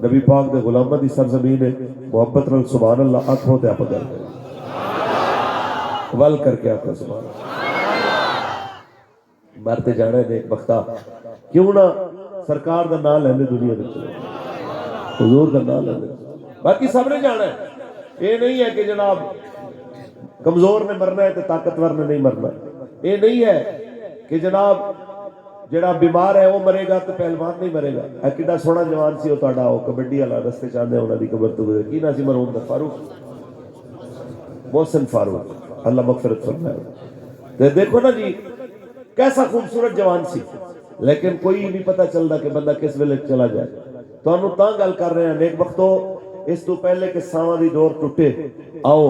نبی پاک دے غلاماں دی سرزمین ہے، محبت نال سبحان اللہ آکھو تے آپ گل ول کر کے آکھو سبحان اللہ۔ مرتے جانا ہے نیک بختہ، کیوں نہ سرکار دا نام لیندے دنیا وچ، حضور دا نام لیندے، باقی سب نے جانا ہے۔ یہ نہیں ہے کہ جناب کمزور نے مرنا ہے تو طاقتور نے نہیں مرنا، یہ نہیں ہے کہ جناب جڑا بیمار ہے وہ مرے گا تو پہلوان نہیں مرے گا۔ اے کڈا سونا جوان سی وہ تہاڈا، وہ کبڈی والا رستے چاہندے انہاں دی قبر تو گزرے، کی نام سی مرحوم دا؟ فاروق محسن فاروق، اللہ مغفرت فرمائے۔ تے دیکھو نا جی کیسا خوبصورت جوان سی، لیکن کوئی نہیں پتہ چلتا کہ بندہ کس ویلے چلا جائے۔ تانوں تاں گل کر رہے ہیں نیک بختو، اس تو پہلے کہ ساواں دی ڈور ٹوٹے، آؤ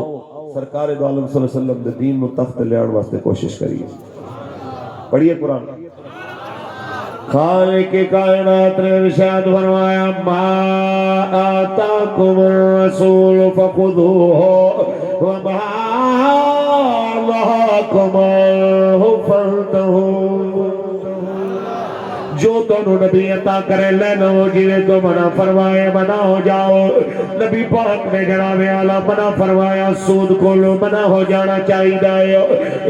سرکار دو عالم صلی اللہ علیہ وسلم دے دین نو تخت لے آن واسطے کوشش کریے۔ پڑھیے قرآن۔ خالق کائنات نے ارشاد فرمایا ما آتاکم الرسول فخذوہ وما نہاکم عنہ فانتہوا، جو تانوں نبی عطا کرے لے لو، جویں تو منع فرمائے منع ہو جاؤ۔ نبی پاک نے جناب اعلیٰ منع فرمایا سود کھولو، منع ہو جانا چاہیے۔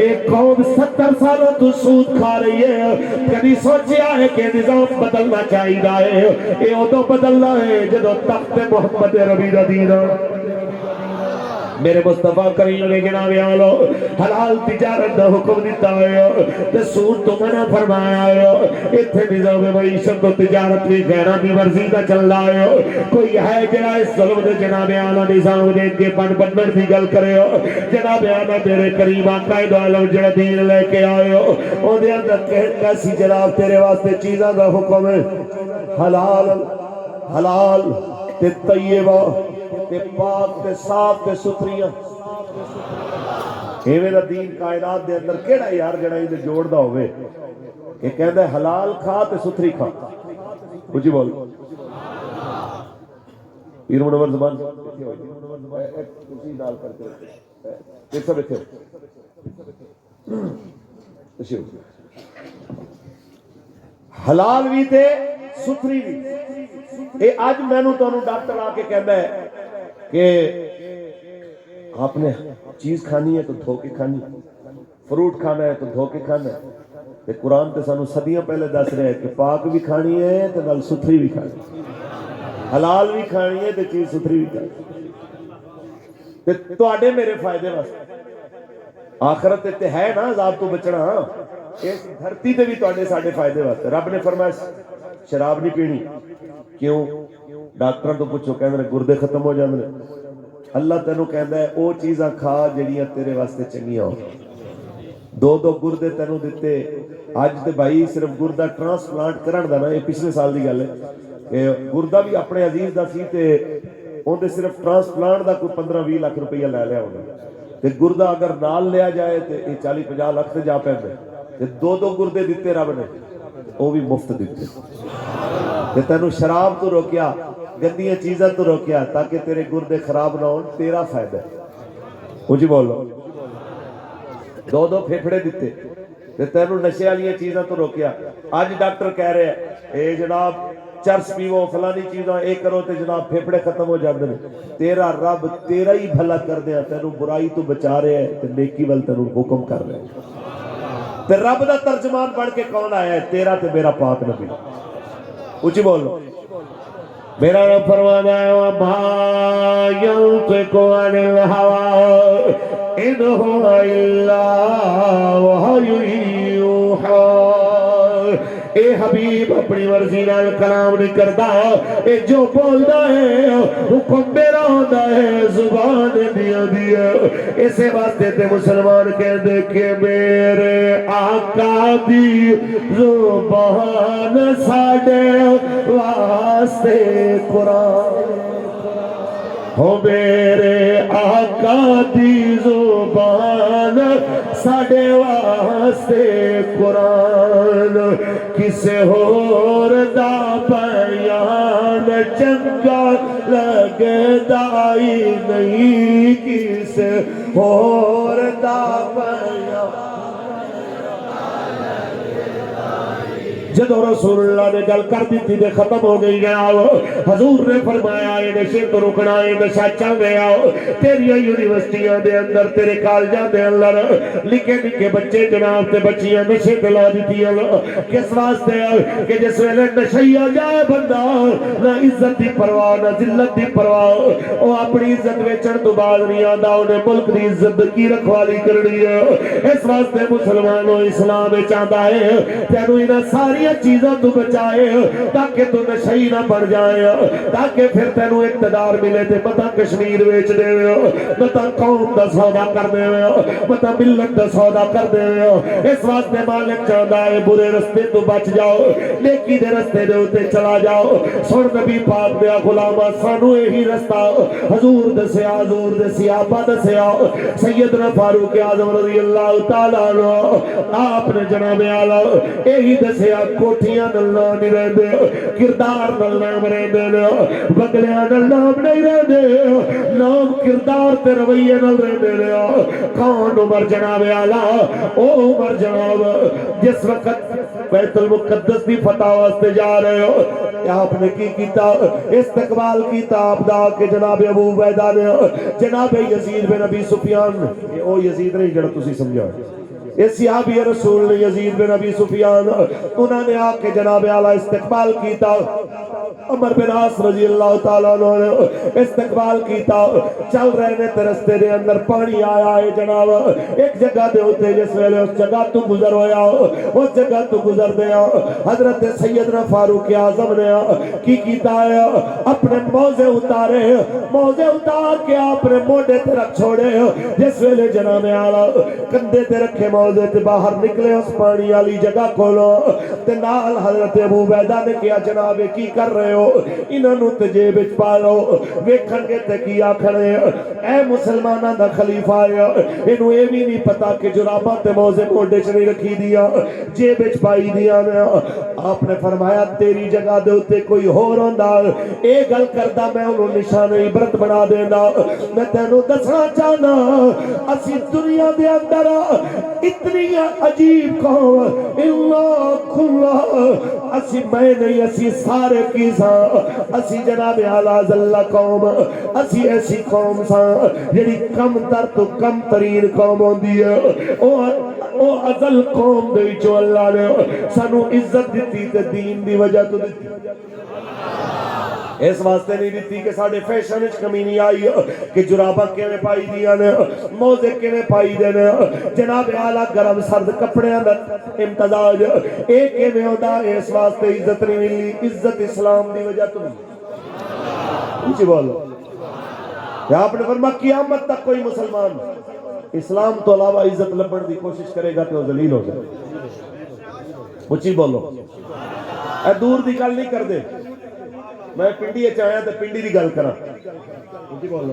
ایک قوم 70 سالوں تو سود کھا رہی ہے، کبھی سوچیا ہے کہ نظام بدلنا چاہیے؟ یہ ادو بدلنا ہے جدو تخت محمد ربی دا دین میرے مصطفیٰ کریم نے جناب اعلیٰ حلال تجارت دا حکم دیتا ہے تے سود تو منع فرمایا ہے۔ اتھے نظام معیشت و تجارت بھی غیرہ دی ورزی دا چل رہا ہے۔ کوئی ہے جنہ اس ظلم دے جناب اعلیٰ نظام دے کے بننے دی گل کرے ہو؟ جناب اعلیٰ میرے قریب آقا دو عالم جڑا دین لے کے آئے ہو، او دے اندر کیسی جناب تیرے واسطے چیزاں دا حکم ہے، حلال حلال تے طیبہ تے پاک تے صاف تے ستھریاں۔ ایویں دا دین کائنات دے اندر کیڑا یار جڑا ایندے جوڑدا ہوئے کہ کہندا ہے حلال کھا تے ستھری کھا؟ اونچی بول پیر منور زبان کسی نال کر کے ایک سب بیٹھے حلال بھی تے ستھری بھی۔ اے اج مینوں تانوں ڈاکٹر آ کے کہندا ہے کہ آپ نے چیز کھانی ہے تو دھو کے کھانی، فروٹ کھانا ہے تو دھو کے کھانا ہے۔ تے قرآن تے سانوں صدیاں پہلے دس رہے ہیں کہ پاک بھی کھانی ہے تے نال ستھری بھی کھانی، حلال بھی کھانی ہے تے چیز ستھری بھی کھانی، تے تواڈے میرے فائدے واسطے۔ آخرت تے ہے نا عذاب تو بچنا، اس دھرتی تے بھی تواڈے ساڈے فائدے واسطے۔ رب نے فرمایا شراب نہیں پینی، کیوں؟ ڈاکٹر تو پوچھو کہندے نے گردے ختم ہو جاندے نے۔ اللہ تینوں کہندا ہے او چیزاں کھا جڑیاں تیرے واسطے چنگیاں ہو۔ دو گردے تینوں دتے، اج تے بھائی صرف گردہ ٹرانسپلانٹ کرن دا نا، یہ پچھلے سال دی گل ہے کہ گردہ بھی اپنے عزیز دا سی تے اون صرف ٹرانسپلانٹ دا کوئی 15-20 لاکھ روپیہ لے لیا ہونا، تے گردہ اگر نال لیا جائے تے یہ 40-50 لاکھ تے جا پیندے۔ تے دو گردے دتے رب نے، وہ بھی مفت دیتے۔ تے تینوں شراب تو روکیا، گندیاں چیزاں تو روکیا تاکہ تیرے گردے خراب نہ ہون، تیرا فائدہ ہے۔ مجھے بولو دو پھیپھڑے دیتے تے تینوں نشے والی چیزاں تو روکیا۔ اج ڈاکٹر کہہ رہے ہیں اے جناب چرس پیو فلانی چیزاں اے کرو تے جناب پھیپھڑے ختم ہو جاندے نے۔ تیرا رب تیرا ہی بھلا کر دیا، تینوں برائی تو بچا رہے ہیں تے نیکی ول تینوں حکم کر رہے ہیں۔ تے رب دا ترجمان بن کے کون آیا ہے؟ تیرا تے میرا پاک نبی۔ اونچی بولو میرا رب فرمانا ہے وَمَا يَنطِقُ عَنِ الْهَوَىٰ إِنْ هُوَ إِلَّا وَحْيٌ يُوحَىٰ۔ اے حبیب اپنی مرضی نال کلام نہیں کرتا، اے جو بولدا ہے حکم میرا ہوندا ہے، زبان دیا دیا۔ اسے واسطے تے مسلمان کہندے کہ میرے آقا دی زبان ساڈے واسطے قرآن، ہو میرے آقا دی زبان ساڈے واسطے قرآن، کسے ہور دا بیان چنگا لگدا ہی نہیں، کسے ہور دا بیان جدو رسول اللہ نے گل کر دیتی دے ختم ہو گئی جناب حضور نے فرمایا اے نشے تو رکنا اے نشا چل گیا تیری یونیورسٹیاں دے اندر تیرے کالجاں دے اندر لکھے لکھے بچے جناب تے بچیاں نشے تے لا دیتی کس واسطے کہ جس ویلے نشئی آ جائے بندہ نہ عزت دی پرواہ نہ ذلت دی پرواہ او اپنی عزت ویچن تو بعد نہیں آندا انہیں ملک دی عزت کی رکھوالی کرنی ہے اس واسطے مسلمانوں اسلام چاہتا ہے تینوں انہاں ساری چیزاں تو بچائے تاکہ تو نشئی نہ بن جائے تاکہ پھر تینوں اقتدار ملے تے پتہ کشمیر ویچ دے پتہ قوم دا سودا کر دے پتہ ملت دا سودا کر دے اس واسطے مالک چاہتا ہے برے رستے تو بچ جاؤ نیکی دے رستے دے ہوتے چلا جاؤ سن نبی پاک دیا غلامہ سانو یہی رستہ حضور دسیا حضور دسیا با دسیا سیدنا فاروق اعظم رضی اللہ تعالیٰ عنہ آپ نے جناب اعلی یہی دسیا کوٹھیاں نل نام نہیں رہندے کردار نل نام رہندے بگلیاں نل نام نہیں رہندے نام کردار تے رویے نل رہندے کون عمر جناب اعلی او عمر جناب جس وقت بیت المقدس دی فتح واسطے جا رہے ہو آپ نے کی کیتا استقبال کیتا آپ دا کہ جناب ابو عبیدہ نے جناب یزید بن ابی سفیان او یزید نہیں جڑا تسی سمجھا اس صحابی رسول نے یزید بن ابی سفیان انہوں نے آ کے جناب اعلیٰ استقبال کیتا عمر بن عاص رضی اللہ تعالیٰ عنہ نے استقبال کیتا چل رہے نے رستے دے اندر پانی آیا ہے جناب ایک جگہ دے ہوتے جس ویلے اس جگہ تو گزر ہویا اس جگہ تو گزر دیا حضرت سیدنا فاروق اعظم نے کی کیتا ہے اپنے موزے اتارے موزے اتار کے اپنے موڈے تے رکھ چھوڑے جس ویلے جناب اعلیٰ کندھے تے رکھے موزے تے باہر نکلے اس پانی والی جگہ کھولو تے نال حضرت ابو عبیدہ نے کیا جناب کی کر رہے ہو انہاں نو تے جیب وچ پا لو ویکھن گے تے کی آکھنے اے مسلماناں دا خلیفہ ہے اینو اے وی نہیں پتا کہ جراباں تے موزے موڈے چ نہیں رکھی دیا جیب وچ پائی دیا آپ نے فرمایا تیری جگہ دے اوتے کوئی ہور ہوندا اے گل کردا میں انہوں نشان عبرت بنا دیندا میں تینوں دسنا چاہنا اسی دنیا دے اندر اتنی عجیب قوم اللہ کھلا اسی میں نہیں اسی سارے کی ساں اسی جناب اعلیٰ ذلہ قوم اسی ایسی قوم ساں جڑی کم تر تو کم ترین قوم ہوندی ہے او ازل قوم دے جو اللہ نے سانو عزت دیتی تے دین دی وجہ تو دیتی اس واسطے نہیں دیتی کہ ساڑھے فیشن اچ کمی نہیں آئی کہ جرابہ کیویں پائی دیا نے موزے کیویں پائی دے نے جناب اعلیٰ گرم سرد کپڑے اندر امتزاج ایک کیویں ہوتا ہے اس واسطے عزت نہیں ملی عزت اسلام دی وجہ تو نہیں اونچی بولو کہ آپ نے فرمایا قیامت تک کوئی مسلمان اسلام تو علاوہ عزت لبن دی کوشش کرے گا کہ وہ ذلیل ہو جائے اونچی بولو اے دور دی گل نہیں کر دے میں پنڈی چاہیا تو پنڈی دی گل کراں بولو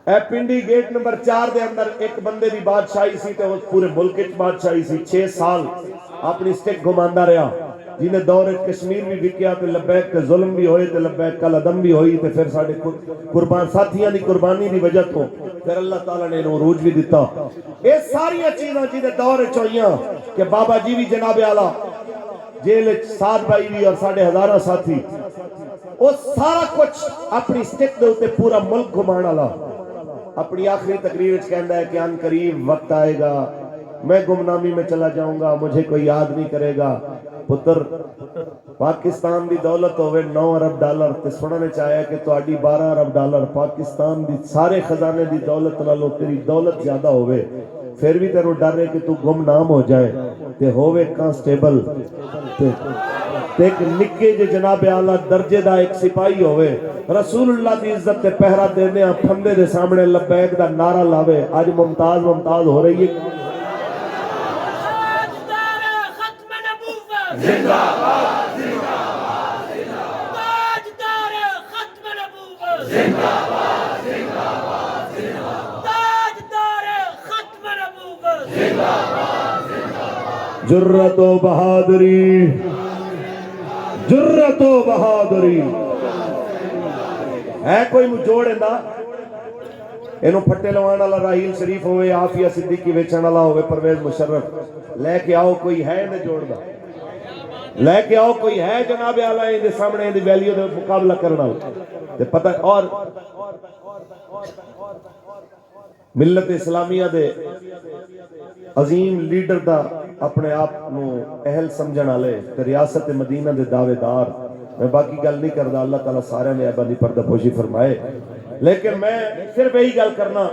اے پنڈی گیٹ نمبر 4 دے اندر ایک بندے دی بادشاہی سی تے اس پورے ملک وچ بادشاہی سی 6 سال اپنی سٹک گھماندا رہا جنہیں دور کشمیر بھی وکیا تے لبیک تے ظلم بھی ہوئے تے لبیک کل عدم بھی ہوئی تے پھر ساڈے قربان ساتھیاں دی قربانی دی وجہ تو پھر اللہ تعالیٰ نے انہوں عروج بھی دیتا اے ساری چیزاں جنہیں دور چوئیاں کہ بابا جی بھی جناب اعلیٰ جیل 7 بھائی بھی اور 1,500 ساتھی وہ سارا کچھ اپنی سٹک دے ہوتے پورا ملک گھمانا لا اپنی آخری تقریر کہندا ہے کہ ان قریب وقت آئے گا میں گمنامی میں چلا جاؤں گا مجھے کوئی یاد نہیں کرے گا پتر پاکستان دی دولت ہوئے 9 ارب ڈالر تے سننے چاہیا کہ تو آڈی 12 ارب ڈالر پاکستان دی سارے خزانے دی دولت نالو تیری دولت زیادہ ہوئے پھر بھی تیرو ڈر رہے کہ تو گم نام ہو جائے تے ہوئے کانسٹیبل تے ایک نکے جے جناب اعلیٰ درجے دا ایک سپاہی ہوئے رسول اللہ دی عزت تے پہرہ دینے پھندے دے سامنے لبیک دا نعرہ لاوے آج ممتاز ہو رہی ہے زندہ باد زندہ باد تاجدار ختم نبوت زندہ باد زندہ باد تاجدار ختم نبوت زندہ باد جرت و بہادری جرت و بہادری ہے کوئی مجھوڑ اندہ انہوں پھٹے لوانا اللہ راہیل شریف ہوئے آفیہ صدیقی ویچن اللہ ہوئے پرویز مشرف لے کے آؤ کوئی ہے نہ جوڑ دا لے کے آؤ کوئی ہے جناب اعلیٰ ان دے سامنے ان دی ویلیو دے مقابلہ کرنا تے پتہ اور ملت اسلامیہ دے عظیم لیڈر دا اپنے آپ نو اہل سمجھن والے تے ریاست مدینہ دے دعوے دار میں باقی گل نہیں کردا اللہ تعالیٰ سارے نے ابدی پردہ پوشی فرمائے لیکن میں صرف یہی گل کرنا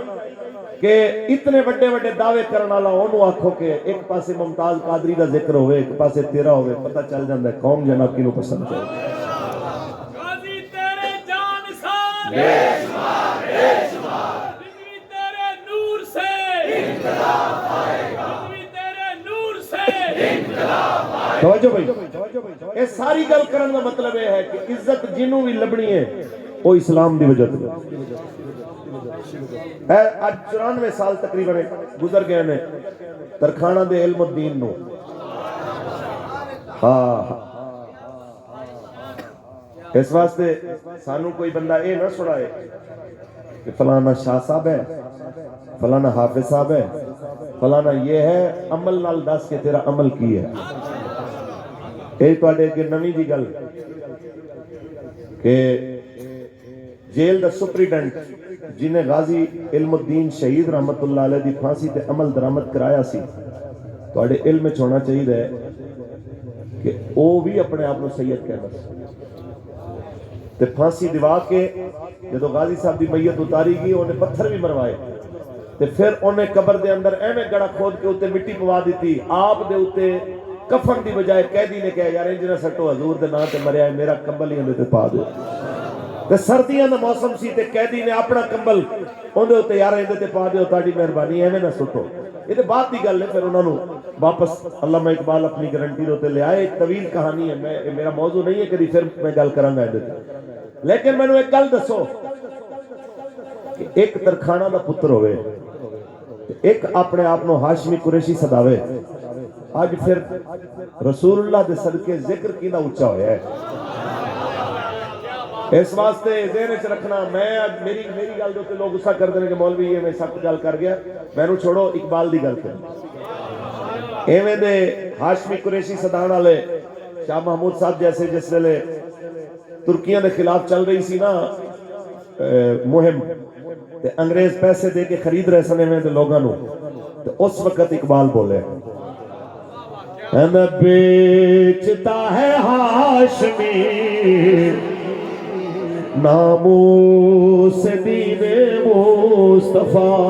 کہ اتنے بڑے بڑے دعوے کرنے والا انہوں آکھو کہ ایک پاسے ممتاز قادری دا ذکر ہوئے ایک پاسے تیرا ہوئے پتہ چل جاندہ ہے قوم جناب کی نو پسند ہے غازی تیرے جان سار زندگی تیرے نور سے انقلاب آئے گا زندگی تیرے نور سے انقلاب آئے گا توجہ بھائی یہ ساری گل کرنے کا مطلب یہ ہے کہ عزت جنوں بھی لبنی ہے وہ اسلام دی وجہ سے آج 94 سال تقریباً گزر گئے نے ترکھانہ دے علم الدین نو اس واسطے سانو کوئی بندہ اے نہ سنائے کہ فلانا شاہ صاحب ہے فلانا حافظ صاحب ہے فلانا یہ ہے عمل نال دس کے تیرا عمل کی ہے اے تو آڈے کہ نمی دی گل کہ جیل دا سپریڈنٹ جنہیں غازی علم الدین شہید رحمت اللہ علیہ دی پھانسی تے عمل درامت کرایا سی تو آڑے علم میں چھوڑنا چاہیے ہے کہ وہ بھی اپنے آپ کو سید کہنا تے پھانسی دیوا کے جدو غازی صاحب دی میت اتاری گئی انہیں پتھر بھی مروائے تے پھر انہیں قبر دے اندر ایمیں گڑا کھود کے اتے مٹی پوا دیتی آپ دے اتے کفن دی بجائے قیدی نے کہا یار انجنہ سٹو حضور دے نا تے مریا ہے میرا کمبل ہی اندے تے پا دے تے سردیاں دا موسم سی تے قیدی نے اپنا کمبل اندے ہوتے یار اندے تے پا دے تاڑی مہربانی ہے میں نہ سٹو یہ تے بات دی گل ہے پھر انہوں واپس علامہ اقبال اپنی گارنٹی ہوتے لے آئے ایک طویل کہانی ہے میرا موضوع نہیں ہے کہ پھر میں گل کروں گا اندے تے لیکن میں نے ایک گل دسو کہ ایک ترکھانہ دا پتر ہوئے ایک اپنے آپ نو ہاشمی قریشی صداوے آج پھر رسول اللہ دے صدقے ذکر کی نہ اونچا ہویا ہے اس واسطے ذہن وچ رکھنا میں میری گل دے تے لوگ غصہ کر دے کہ مولوی یہ میں سخت گل کر گیا میں نو چھوڑو اقبال دی گل کر ایویں دے ہاشمی قریشی صدان والے شاہ محمود صاحب جیسے جس ویلے ترکیاں دے خلاف چل رہی سی نا مہم تے انگریز پیسے دے کے خرید رہے سنے میں دے لوگاں نو تے اس وقت اقبال بولے میں بیچتا ہے ہاشمی ناموس دین مصطفیٰ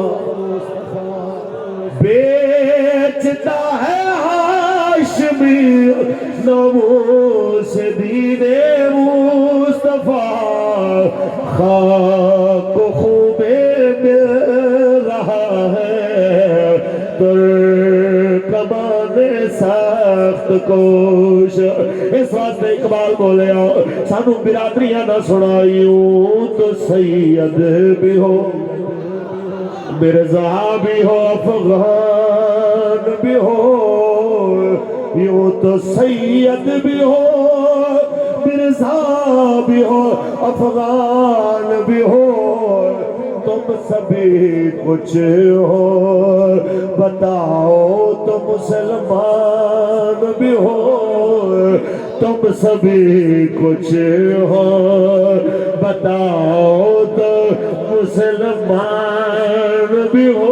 بیچتا ہے ہاشمی ناموس دین مصطفیٰ خاک و خوب مل رہا ہے ترکمان سخت کوش اس واسطے اقبال بولے سانو برادریاں نہ سنائیوں تو سید بھی ہو مرزا بھی ہو افغان بھی ہو یوں تو سید بھی ہو مرزا بھی ہو افغان بھی ہو تم سبھی کچھ ہو بتاؤ تو مسلمان بھی ہو تم سبھی کچھ ہو بتاؤ تو مسلمان بھی ہو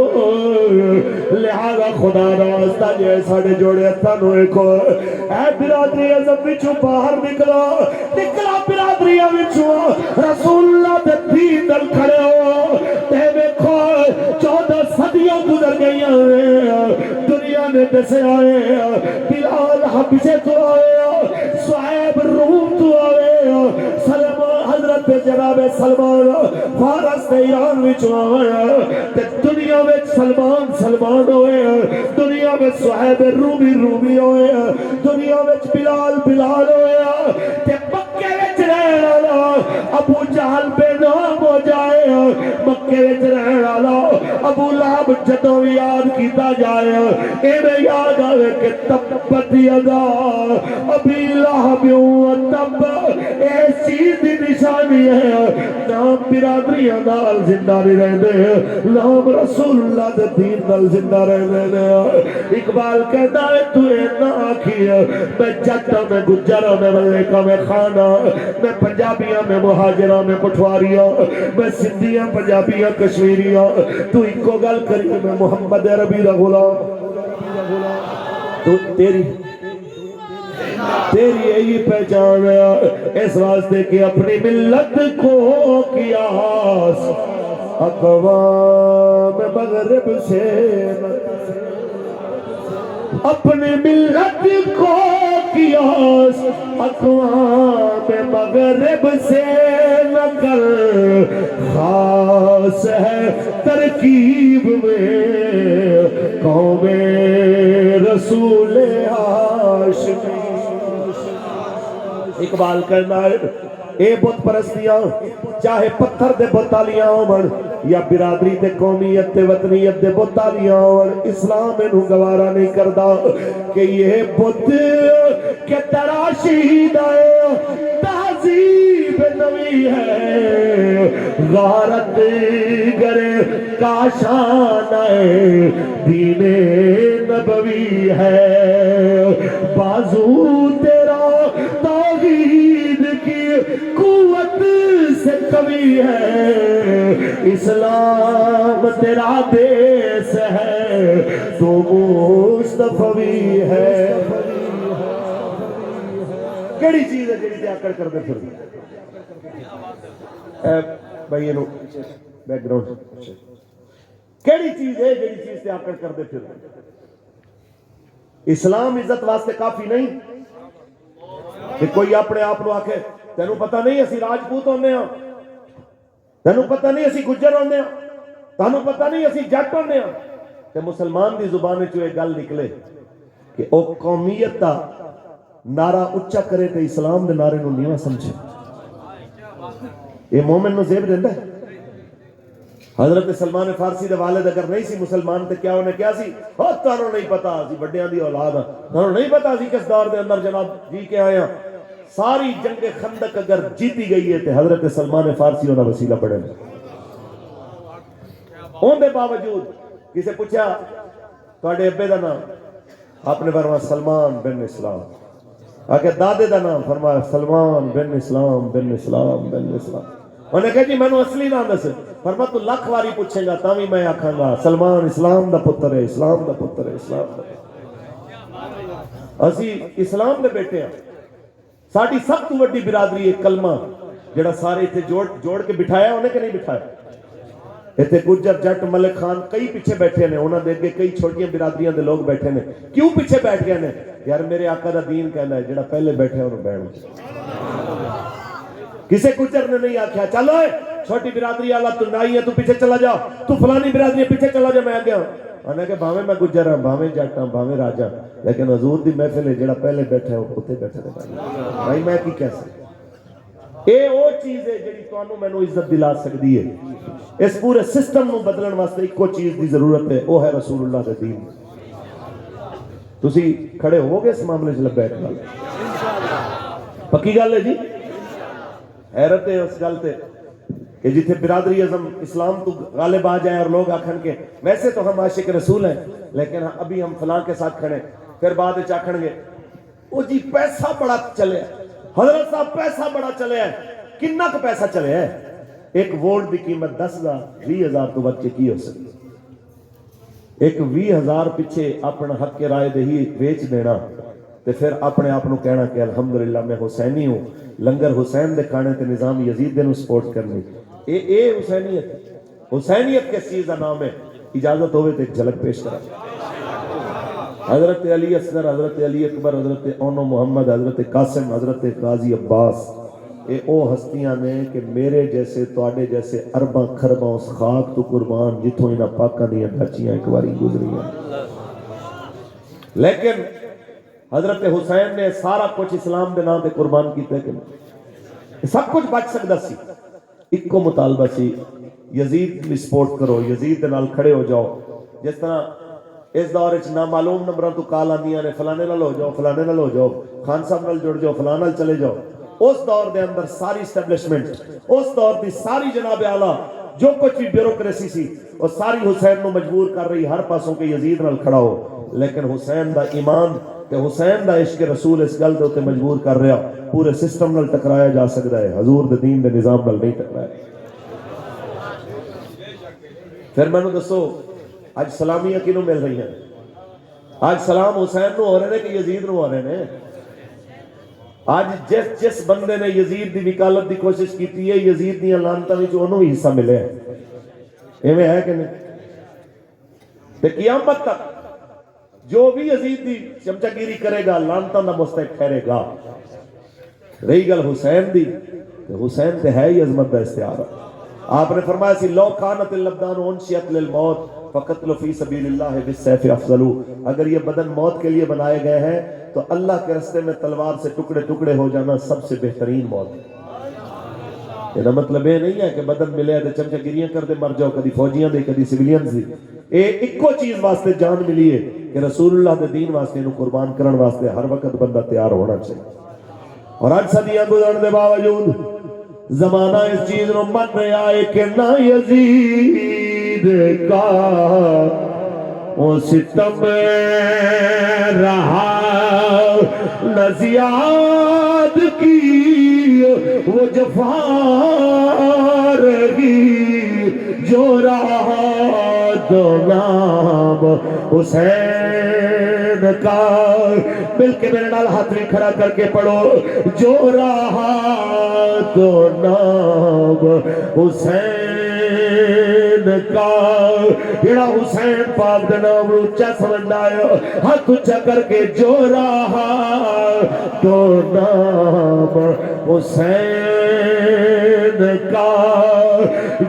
لہذا خدا راستہ جے ساڑے جوڑے اتنو ایک ہو اے برادری عظم بچو باہر نکلا برادری بچو رسول اللہ دے دین دل کھڑے ہو تے بیکھو 14 صدیوں گزر گئی دنیا نے دسے آئے بلال حبشے تو آئے صحیب روم تو آئے سلمان حضرت جناب سلمان فارس تے ایران وچ آئے تے دنیا میں سلمان ہوئے دنیا میں صحیب رومی ہوئے دنیا میں بلال ہوئے تے مکے وچ رہن والا ابو جہل بے نام ہو جائے مکے وچ رہن والا ابو لہب جدوں یاد کیتا جائے ایویں یاد آوے کہ تبت یدا ابی لہب و تب، اس چیز دی نشانی ہے نام برادریاں نال زندہ نہیں رہندے، نام رسول اللہ دے دین نال زندہ رہندے۔ اقبال کہتا ہے تو اینا آکھی ہے میں جٹا میں گجرا میں ملکہ میں خانہ، میں پنجابیاں میں مہاجرہ میں پٹھواریاں، میں سندھیاں پنجابیاں کشمیریاں، تو ایک کو گل کری میں محمد عربی دا غلام، تو تیری یہی پہچان ہے اس واسطے کہ اپنی ملت کو قیاس اقوام مغرب سے، اپنی ملت کو قیاس اقوام مغرب سے نہ کر، خاص ہے ترکیب میں قوم رسول ہاشمی۔ اقبال کرنا ہے اے بت پرستیاں چاہے پتھر دے بتالیاں ہون یا برادری تے قومیت تے وطنیت دے بتالیاں ہون، اسلام انہوں گوارا نہیں کردا کہ یہ بت کے تراشی دائے تہذیب نوی ہے، غارت گرے کاشان ہے دین نبوی ہے، بازو تیرا توحید کی قوت سے کبھی ہے، اسلام تیرا دیس ہے تو مصطفی ہے۔ کیڑی چیز ہے جڑی تے آکڑ کر دے پھر بھائی نو بیک گراؤنڈ، کیڑی چیز ہے جڑی چیز تے آکڑ کر دے پھر؟ اسلام عزت واسطے کافی نہیں کہ کوئی اپنے آپ کو آکھے تینوں پتہ نہیں اسی راجپوت ہوندے ہاں، تینوں پتہ نہیں اسی گجر ہوندے ہاں، تینوں پتہ نہیں اسی جٹ ہوندے ہاں، تے مسلمان دی زبان وچوں ایک گل نکلے کہ او قومیت دا نعرہ اچا کرے تے اسلام دے نعرے نو نیواں سمجھے، یہ مومن نو زیب دیندا ہے۔ حضرت سلمان فارسی دے والد اگر نہیں سی مسلمان تے کیا انہیں کیا سی تانوں نہیں پتا اسی بڑیاں دی اولاد ہاں، تانوں نہیں پتا اسی کس دور دے اندر جناب جی کے آئے ہیں۔ ساری جنگ خندق اگر جیتی گئی ہے تے حضرت سلمان فارسی انہاں وسیلہ بڑھے ان دے باوجود کسے پوچھا تواڈے ابے دا نام، آپ نے فرمایا سلمان بن اسلام، آکے دادے دا نام، فرمایا سلمان بن اسلام بن اسلام بن اسلام۔ انہیں کہا جی میں نے اصلی نام دسے، فرمایا تو لاکھ واری پوچھیں گا تاوی میں آکھاں گا سلمان اسلام دا پتر ہے، اسلام دا پتر ہے، اسلام دا پتر ہے۔ اسی اسلام دے بیٹے ہیں، ساڑی سب تو وڈی برادری ایک کلمہ جڑا سارے اتھے جوڑ کے بٹھایا انہیں کہ نہیں بٹھایا؟ اتھے گجر جٹ ملک خان کئی پیچھے بیٹھے نے، انہاں دے کے کئی چھوٹیاں برادریاں دے لوگ بیٹھے نے، کیوں پیچھے بیٹھ گئے نے؟ یار میرے آقا دا دین کہنا ہے جڑا پہلے بیٹھے انہوں بیٹھ کسے گجر نے نہیں آکھیا چلو چھوٹی برادری والا تو نائی ہے تو پیچھے چلا جا، تو فلانی برادری پیچھے چلا جا، میں آ گیا انہیں کہ بھاویں میں گجر ہاں، بھاویں جٹ ہاں، بھاویں راجا، لیکن حضور دی محفل ہے جڑا پہلے بیٹھا ہے وہ اتنے بیٹھے دے بھائی میں کی کہہ سکتا۔ اے او چیز ہے جڑی تانوں مینوں عزت دلا سکدی ہے۔ اس پورے سسٹم نو بدلن واسطے ایکو چیز دی ضرورت ہے، وہ ہے رسول اللہ دے دین۔ تسی کھڑے ہو گے اس معاملے سے لبیک گل پکی گل ہے جی؟ حیرت ہے اس گل تے کہ جتھے برادری اعظم اسلام تو غالب آ جائے اور لوگ آکھن کے ویسے تو ہم عاشق رسول ہیں لیکن ابھی ہم فلاں کے ساتھ کھڑے، پھر بعد وچ آکھن گے او جی پیسہ بڑا چلے ہے، حضرت صاحب پیسہ بڑا چلے ہے، کنا کا پیسہ چلے ہے؟ ایک ووٹ دی قیمت 10,000 20,000 تو بچ کے کی ہو سکتی؟ ایک 20,000 پیچھے اپنا حق کے رائے دہی بیچ دینا تے پھر اپنے آپ کو کہنا کہ الحمدللہ میں حسینی ہوں، لنگر حسین دے کھانے تے نظام یزید دے نو سپورٹ کرنی، اے حسینیت کس چیز کا نام ہے؟ اجازت ہوئے تو ایک جھلک پیش کرا۔ حضرت علی اصغر، حضرت علی اکبر، حضرت اونو محمد، حضرت قاسم، حضرت قاضی عباس، اے او ہستیاں نے کہ میرے جیسے تواڈے جیسے ارباں خرباں اس خاک تو قربان جتوں انہاں پاکاں دیاں بچیاں ایک واری گزریاں، لیکن حضرت حسین نے سارا کچھ اسلام دے نام تے قربان کیتا کہ سب کچھ بچ سکدا سی، ایک کو مطالبہ سی یزید بھی سپورٹ کرو، یزید دے نال کھڑے ہو جاؤ، جس طرح اس دور وچ نامعلوم نمبراں تو کال آندیاں نے فلانے نال ہو جاؤ فلانے نال ہو جاؤ خان صاحب نال جڑ جاؤ فلاں نال چلے جاؤ. اس دور دے اندر ساری اسٹیبلشمنٹ اس دور دی ساری جناب اعلیٰ جو کچھ بھی بیوروکریسی سی وہ ساری حسین نو مجبور کر رہی ہر پاسوں کے یزید نال کھڑا ہو. لیکن حسین دا ایمان تے حسین دا عشق رسول اس گل دے اوتے مجبور کر رہا پورے سسٹم نال ٹکرایا جا سکتا ہے حضور دے دین دے نظام نال نہیں ٹکرایا. پھر میں نے دسو آج سلامیاں کنوں مل رہی ہیں؟ آج سلام حسین نو ہو رہے ہیں کہ یزید نو ہو رہے ہیں؟ آج جس بندے نے یزید دی وکالت دی کوشش کیتی ہے یزید دی لعنتاں وچ اونوں ہی حصہ ملے ہے. ایویں ہے کہ نہیں؟ تے قیامت تک جو بھی یزید دی چمچہ گیری کرے گا لعنتاں دا مستحق ٹھہرے گا. رہی گل حسین دی تے حسین تے ہے ہی عظمت دا استعارہ. آپ نے فرمایا سی لو کانت الابدان انشئت للموت فقتل فی سبیل اللہ بالسیف افضل. اگر یہ بدن موت کے لیے بنائے گئے ہیں تو اللہ کے راستے میں تلوار سے ٹکڑے ٹکڑے ہو جانا سب سے بہترین موت ہے. یہ مطلب یہ نہیں ہے کہ بدن ملے تے چمچہ گیریاں کر دے مر جاؤ کدی فوجیاں دے کدی سویلینز دی. اے اکو چیز واسطے جان ملی ہے کہ رسول اللہ دے دین واسطے انہوں قربان کرن واسطے ہر وقت بندہ تیار ہونا چاہیے. اور آج صدیاں گزرن دے باوجود زمانہ اس چیز نو من رہا ہے کہ نہ یزید کا وہ ستم رہا نہ زیاد کی وہ جفا رہی جو رہا تو نام حسین کا. مل کے میرے نال ہاتھ بھی کھڑا کر کے پڑھو جو رہا تو نام حسین کا. جڑا حسین پاک دے نام اونچا سمجھدا ہے ہاتھ اونچا کر کے جو رہا تو نام حسین کا.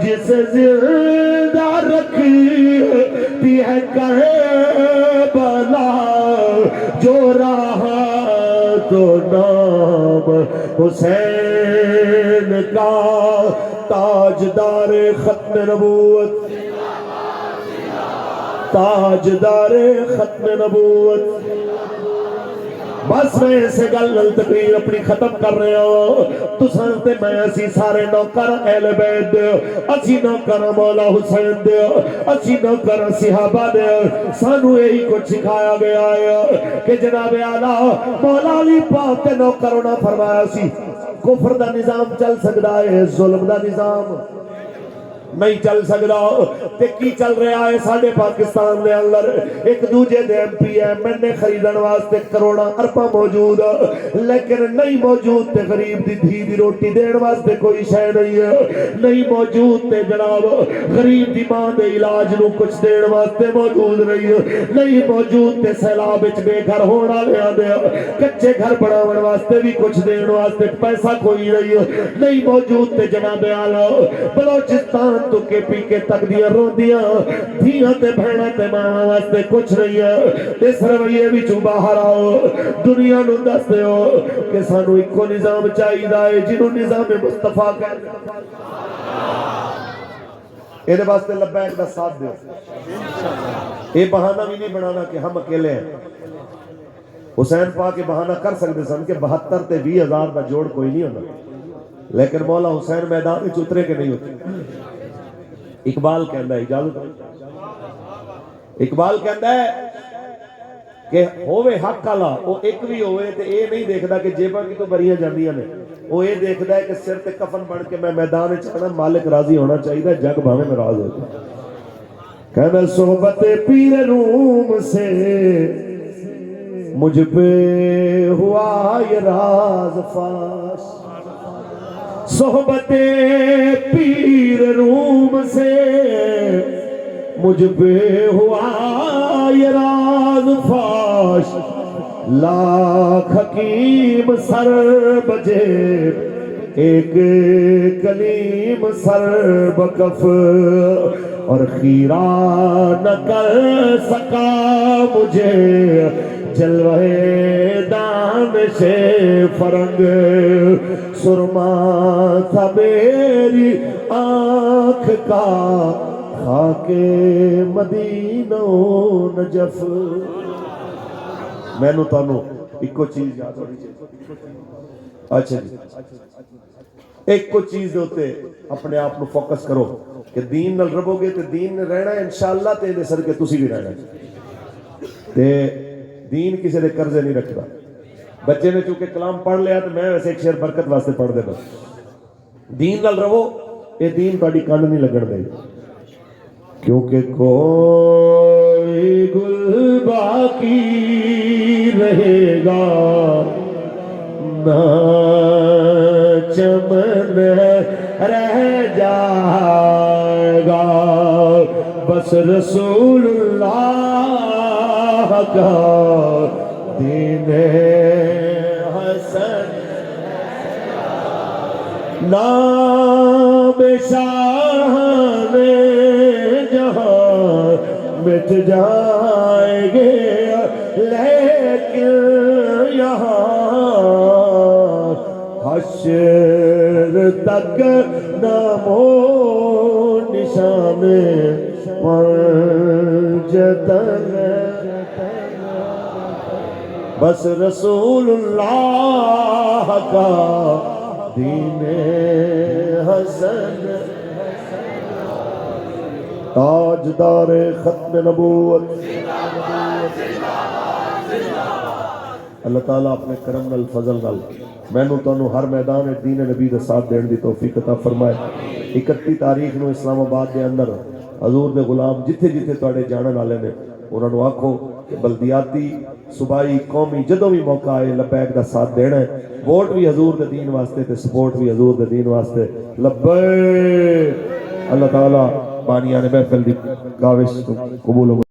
جس زندہ رکھتی ہے کربلا جو رہا تو نام حسین کا. تاجدار ختم نبوت تاجدار ختم نبوت. بس میں اسے گل تقریر اپنی ختم کر رہا ہوں. تساں تے میں اسی سارے نوکر اہل بیت دے اسی نوکر مولا حسین دے اسی نوکر صحابہ دے. سانو یہی کچھ سکھایا گیا ہے کہ جناب اعلیٰ مولا علی پاک تے نوکر ہونا فرمایا سی. کفر دا نظام چل سکتا ہے ظلم دا نظام نہیں چل سکتا. تے کی چل رہا ہے ساڈے پاکستان دے اندر ایک دوجے دے ایم پی ایم این اے خریدن واسطے کروڑاں ارباں موجود لیکن نہیں موجود تے غریب دی دھی دی روٹی دین واسطے کوئی شے نہیں ہے. نہیں موجود تے جناب غریب دی ماں دے علاج نو کچھ دین واسطے موجود نہیں ہے. نہیں موجود تے سیلاب وچ بے گھر ہون والیاں دے کچے گھر بناون واسطے بھی کچھ دین واسطے پیسہ کوئی نہیں ہے. نہیں موجود تے جناب اعلیٰ بلوچستان تو کے پی کے تک دیاں رو دیاں دھیاں تے بہناں تے ماں واسطے کچھ نہیں ہے. اس رویے وچوں باہر آؤ دنیا نو دس دیو کہ سانو اکو نظام چاہیے جنہوں نظام مصطفیٰ کہتے ہیں. یہ واسطے لبیک دا ساتھ دیو. یہ بہانہ بھی نہیں بنانا کہ ہم اکیلے ہیں. حسین پاک کے بہانہ کر سکتے سن کہ 72 تے 20,000 دا جوڑ کوئی نہیں ہونا لیکن مولا حسین میدان وچ اترے کے نہیں ہوتے. اقبال کہندا ہے اجازت اقبال کہندا ہے کہ ہووے حق والا وہ ایک بھی ہوئے تے اے نہیں دیکھدا کہ جیباں کی تو بریاں جاندیاں نے. وہ یہ دیکھدا ہے کہ سر تے کفن بن کے میں میدان وچ آنا مالک راضی ہونا چاہیے جگ بھاویں ناراض ہو جائے. کہندا صحبت پیر روم سے مجھ پہ ہوا یہ راز فاش. صحبت پیر روم سے مجھ پہ ہوا یہ راز فاش. لاکھ حکیم سر بجے ایک کلیم سر بکف اور خیرہ نہ کر سکا مجھے جلوہ دانش فرنگ. سرما تھا میری آنکھ کا خاک مدینہ و نجف میں تانوں ایک چیز یاد ہونی چاہیے اچھا جی ایک کو چیز ہوتے اپنے آپ کو فوکس کرو کہ دین نال ربو گے تے دین نے رہنا ہے انشاءاللہ تے دے سر کے تسی بھی رہنا ہے تے دین کسی دے قرضے نہیں رکھتا بچے نے چونکہ کلام پڑھ لیا تو میں ویسے ایک شعر برکت واسطے پڑھ دے بس دین نال رہو یہ دین تہاڈی کان نہیں لگن دے کیونکہ کوئی گل باقی رہے گا نہ چمن رہ جائے گا بس رسول اللہ کا دین حسن نام شاہان جہاں مٹ جائیں گے لیکن یہاں حشر تک نام و نشان پنجتن بس رسول اللہ کا دین حسن تاجدار ختم نبوت اللہ تعالیٰ اپنے کرم نال فضل نال مینوں تانوں ہر میدان دین نبی دے ساتھ دین دی توفیق عطا فرمائے 31 تاریخ نو اسلام آباد دے اندر حضور دے غلام جتھے جتھے تواڈے جانن والے نے انہاں نوں آکھو کہ بلدیاتی صوبائی قومی جدوں بھی موقع آئے لبیک دا ساتھ دینا ہے ووٹ بھی حضور دے دین واسطے تے سپورٹ بھی حضور دے دین واسطے لبیک اللہ تعالیٰ بانیان محفل دی کاوش قبول